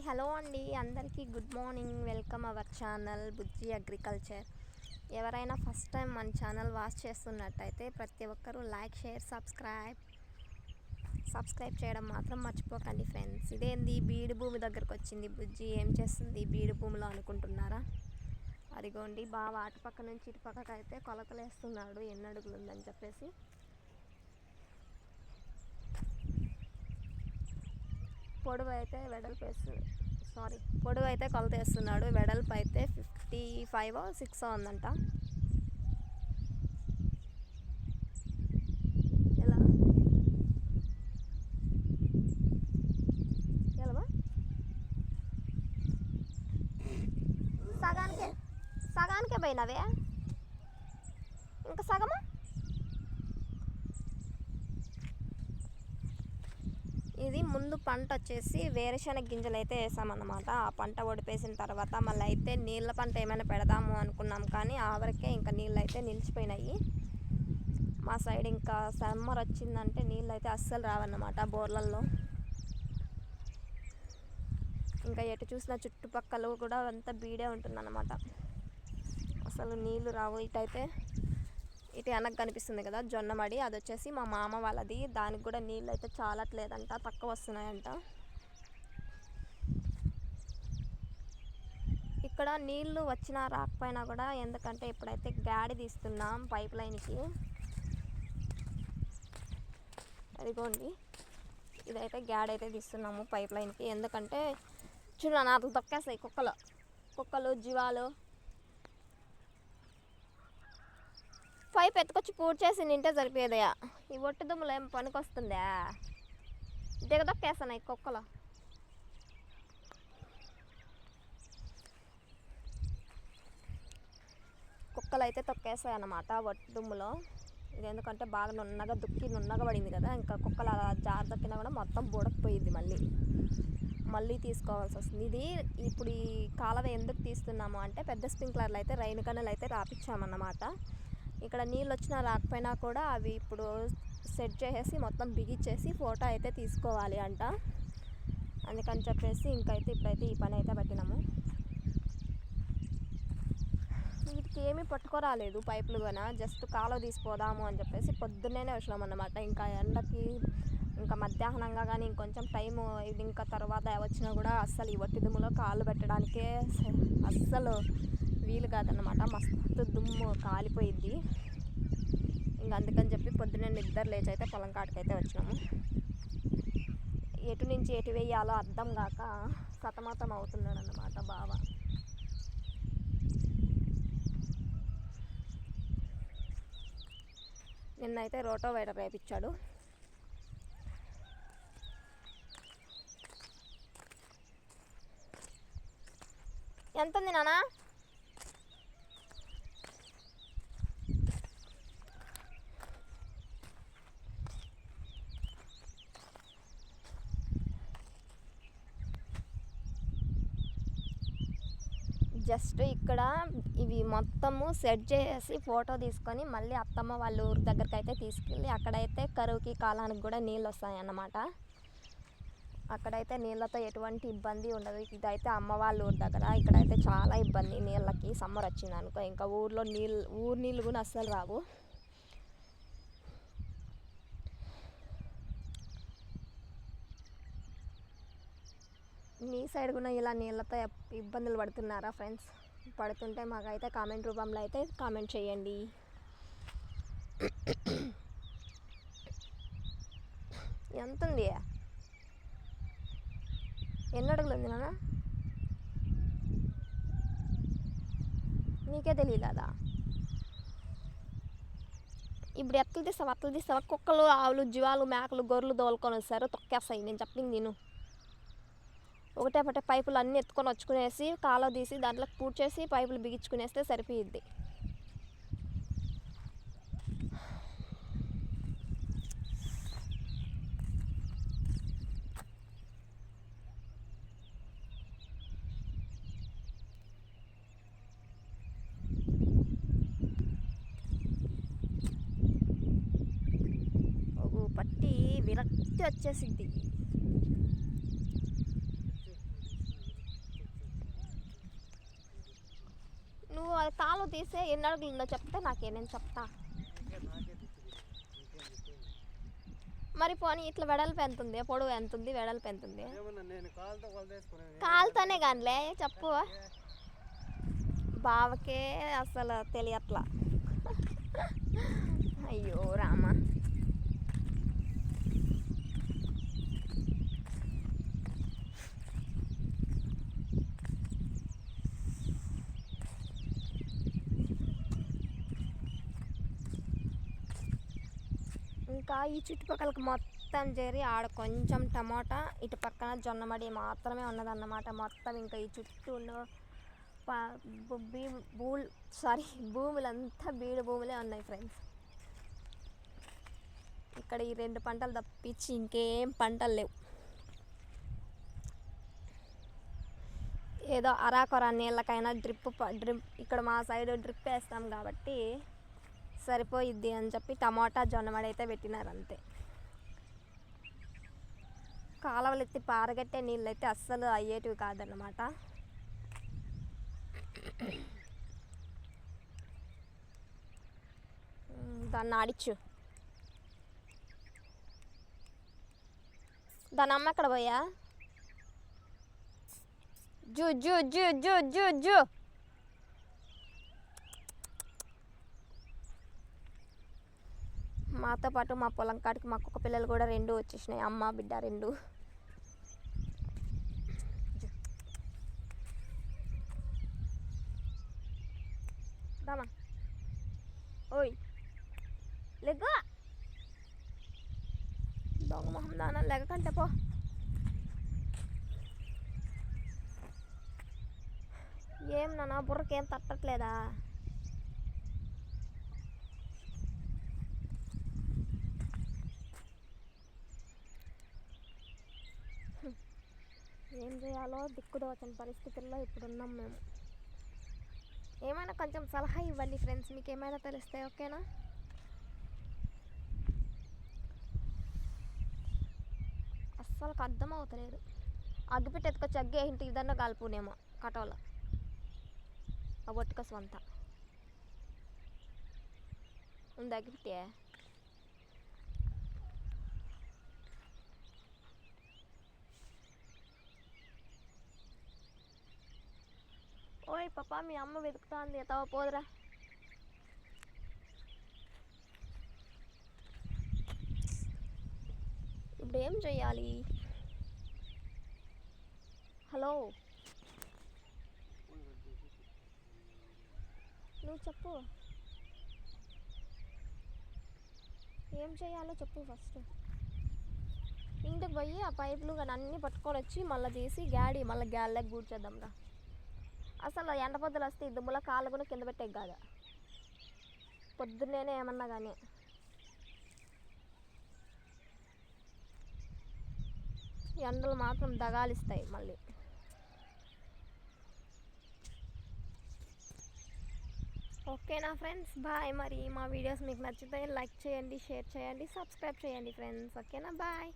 Hello అండి, అందరికీ good morning. Welcome our channel Bujji agriculture. ఎవరైనా ఫస్ట్ టైం మన ఛానల్ వాచ్ చేస్తున్నట్టయితే ప్రతి ఒక్కరూ లైక్, షేర్, సబ్స్క్రైబ్ చేయడం మాత్రం మర్చిపోకండి ఫ్రెండ్స్. ఇదేంది బీడు భూమి దగ్గరకు వచ్చింది బుజ్జి, ఏం చేస్తుంది బీడు భూమిలో అనుకుంటున్నారా? అదిగోండి బాగా అటుపక్క నుంచి ఇటుపక్కకి అయితే కొలతలు వేస్తున్నాడు ఎన్ని అడుగులు ఉందని చెప్పేసి. పొడవు అయితే కొలత వేస్తున్నాడు. వెడల్పు అయితే 55 or 6 ఉందంట. ఎలా సగానికే పోయినవే, ఇంకా సగమా? ఇది ముందు పంట వచ్చేసి వేరుశనగ గింజలు అయితే వేసామన్నమాట. ఆ పంట ఒడిపేసిన తర్వాత మళ్ళీ అయితే నీళ్ళ పంట ఏమైనా పెడదాము అనుకున్నాం, కానీ ఆవరకే ఇంకా నీళ్ళు అయితే నిలిచిపోయినాయి. మా సైడ్ ఇంకా సమ్మర్ వచ్చిందంటే నీళ్ళు అయితే అస్సలు రావన్నమాట బోర్లల్లో. ఇంకా ఎటు చూసినా చుట్టుపక్కల కూడా అంతా బీడే ఉంటుందన్నమాట, అసలు నీళ్ళు రావు. ఇటు వెనక్కి కనిపిస్తుంది కదా జొన్నమడి, అది వచ్చేసి మా మామ వాళ్ళది. దానికి కూడా నీళ్ళు అయితే చాలట్లేదంట, తక్కువ వస్తున్నాయంట. ఇక్కడ నీళ్ళు వచ్చినా రాకపోయినా కూడా, ఎందుకంటే ఇప్పుడైతే గాడి తీస్తున్నాం పైప్ లైన్కి. అదిగోండి, ఇదైతే గాడి అయితే తీస్తున్నాము పైప్ లైన్కి. ఎందుకంటే చూడండి అట్లా తొక్కేస్తాయి కుక్కలు జీవాలు. పైప్ ఎత్తుకొచ్చి పూర్తి చేసి నింటే సరిపోయేదయా. ఈ ఒట్టి దుమ్ములు ఏం పనికి వస్తుందా? దిగదొక్కేస్తున్నాయి కుక్కలు. అయితే తొక్కేస్తాయి అన్నమాట ఒట్టి దుమ్ములో. ఇది ఎందుకంటే బాగా నున్నగా పడింది కదా, ఇంకా కుక్కలు అలా జారి దొక్కినా కూడా మొత్తం బుడకపోయింది. మళ్ళీ తీసుకోవాల్సి వస్తుంది. ఇది ఇప్పుడు ఈ కాలువ ఎందుకు తీస్తున్నాము అంటే, పెద్ద స్ప్రింక్లర్లు అయితే రైన్ గన్నులు అయితే రాపించామన్నమాట. ఇక్కడ నీళ్ళు వచ్చినా రాకపోయినా కూడా అవి ఇప్పుడు సెట్ చేసేసి మొత్తం బిగిచ్చేసి ఫోటో అయితే తీసుకోవాలి అంట. అందుకని చెప్పేసి ఇప్పుడైతే ఈ పని అయితే పట్టినాము. వీటికి ఏమీ పట్టుకోరాలేదు పైపులు కూడా, జస్ట్ కాలువ తీసిపోదాము అని చెప్పేసి పొద్దున్నే వచ్చినాం అన్నమాట. ఇంకా ఎండకి ఇంకా మధ్యాహ్నంగా కానీ ఇంకొంచెం టైము ఇంకా తర్వాత వచ్చినా కూడా అస్సలు ఈ ఒట్టి దుమ్ములో కాళ్ళు పెట్టడానికే అస్సలు వీలు కాదన్నమాట. మస్తు దుమ్ము కాలిపోయిద్ది. ఇంకా అందుకని చెప్పి పొద్దున్నే నిద్ర లేచి అయితే పొలం కాటికైతే వచ్చినాము. ఎటు నుంచి ఎటు వేయాలో అర్థం కాక సతమతం అవుతున్నాడు అన్నమాట బావ. నిన్నైతే రోటోవేటర్ వేయించాడు. ఎంత ఉంది నాన్న? జస్ట్ ఇక్కడ ఇవి మొత్తము సెట్ చేసి ఫోటో తీసుకొని మళ్ళీ అత్తమ్మ వాళ్ళ ఊరి దగ్గరికి అయితే తీసుకెళ్ళి అక్కడైతే కరువుకి కాలానికి కూడా నీళ్ళు వస్తాయి అన్నమాట. అక్కడైతే నీళ్ళతో ఎటువంటి ఇబ్బంది ఉండదు. ఇదైతే అమ్మ వాళ్ళ ఊరి దగ్గర. ఇక్కడైతే చాలా ఇబ్బంది నీళ్ళకి. సమ్మర్ వచ్చింది అనుకో ఇంకా ఊరు నీళ్ళు కూడా అస్సలు రావు. మీ సైడ్ కూడా ఇలా నీళ్ళతో ఇబ్బందులు పడుతున్నారా ఫ్రెండ్స్? పడుతుంటే మాకైతే కామెంట్ రూపంలో అయితే కామెంట్ చేయండి. ఎంత ఉంది? ఎన్ని అడుగులు ఉంది నాన్న? నీకే తెలియదా? ఇప్పుడు ఎత్తులు తీస్తావా? కుక్కలు, ఆవులు, జీవాలు, మేకలు, గొర్రెలు దోలుకొని వస్తారు, తొక్కేస్తాయి. నేను చెప్పింది నేను. ఒకటే పైపులు అన్నీ ఎత్తుకొని వచ్చుకునేసి కాలువ తీసి దాంట్లో పూర్తి చేసి పైపులు బిగించుకునేస్తే సరిపోయిద్ది. పట్టి విరక్తి వచ్చేసిద్ది. మరి కాలు తీసే ఎన్ని అడుగులు ఉందో చెప్తే నేను చెప్తా. మరి పోనీ ఇట్లా వెడల్పు ఎంత ఉంది, పొడవు ఎంత ఉంది, వెడల్పు ఎంత ఉంది? కాలుతోనే కానిలే చెప్పు. బావకే అసలు తెలియట్లా. అయ్యో రామ. ఇంకా ఈ చుట్టుపక్కలకి మొత్తం చేరి ఆడ కొంచెం టమోటా, ఇటు పక్కన జొన్నమడి మాత్రమే ఉన్నదన్నమాట. మొత్తం ఇంకా ఈ చుట్టూ ఉన్న భూములంతా బీడు భూములే ఉన్నాయి ఫ్రెండ్స్. ఇక్కడ ఈ 2 పంటలు తప్పించి ఇంకేం పంటలు లేవు. ఏదో అరాకొర నీళ్ళకైనా డ్రిప్ ఇక్కడ మా సైడ్ డ్రిప్ వేస్తాం కాబట్టి సరిపోయిద్ది అని చెప్పి టమాటా జొన్నమడి అయితే పెట్టినారు అంతే. కాలువలు ఎత్తి పారగట్టే నీళ్ళు అయితే అస్సలు అయ్యేటివి కాదన్నమాట. దాన్ని ఆడిచ్చు. దాని అమ్మ ఎక్కడ పోయా? Zoo zoo zoo zoo zoo zoo. మాతో పాటు మా పొలం కాడికి మా కుక్క పిల్లలు కూడా 2 వచ్చేసినాయి, అమ్మ బిడ్డ 2. దామా ఓయ్ లెగ్గు. దొంగ మొహం దానా లెగకంటే పో. ఏం నాన్న బుర్రకేం తట్టట్లేదా? ఏం చేయాలో దిక్కుదోచని పరిస్థితుల్లో ఇప్పుడున్నాం మేము. ఏమైనా కొంచెం సలహా ఇవ్వండి ఫ్రెండ్స్, మీకు ఏమైనా తెలిస్తే. ఓకేనా? అస్సలు అర్థం అవుతలేదు. అగ్గిపెట్టి ఎత్తుకొచ్చి అగ్గి ఇంటి ఇదన్నా కలుపునేమో కటోల ఆ ఒట్టుక సొంత ఉంది అగ్గిపెట్టే. ఓయ్ పాపా, మీ అమ్మ వెతుకుతాంది, ఎతావా పోదురా. ఇప్పుడు ఏం చెయ్యాలి? హలో, నువ్వు చెప్పు, ఏం చేయాలో చెప్పు ఫస్ట్. ఇంటికి పోయి ఆ పైపులు కానీ అన్నీ పట్టుకొని వచ్చి మళ్ళీ తీసి మళ్ళీ గ్యాడ్లోకి కూర్చేద్దాం రా. అసలు ఎండ పొద్దులు వస్తే ఈ దుమ్ములో కాళ్ళు కూడా కింద పెట్టే కాదా పొద్దున్నేనే ఏమన్నా కానీ. ఎండలు మాత్రం దగాలిస్తాయి మళ్ళీ. ఓకేనా ఫ్రెండ్స్, బాయ్. మరి మా వీడియోస్ మీకు నచ్చితే లైక్ చేయండి, షేర్ చేయండి, సబ్స్క్రైబ్ చేయండి ఫ్రెండ్స్. ఓకేనా, బాయ్.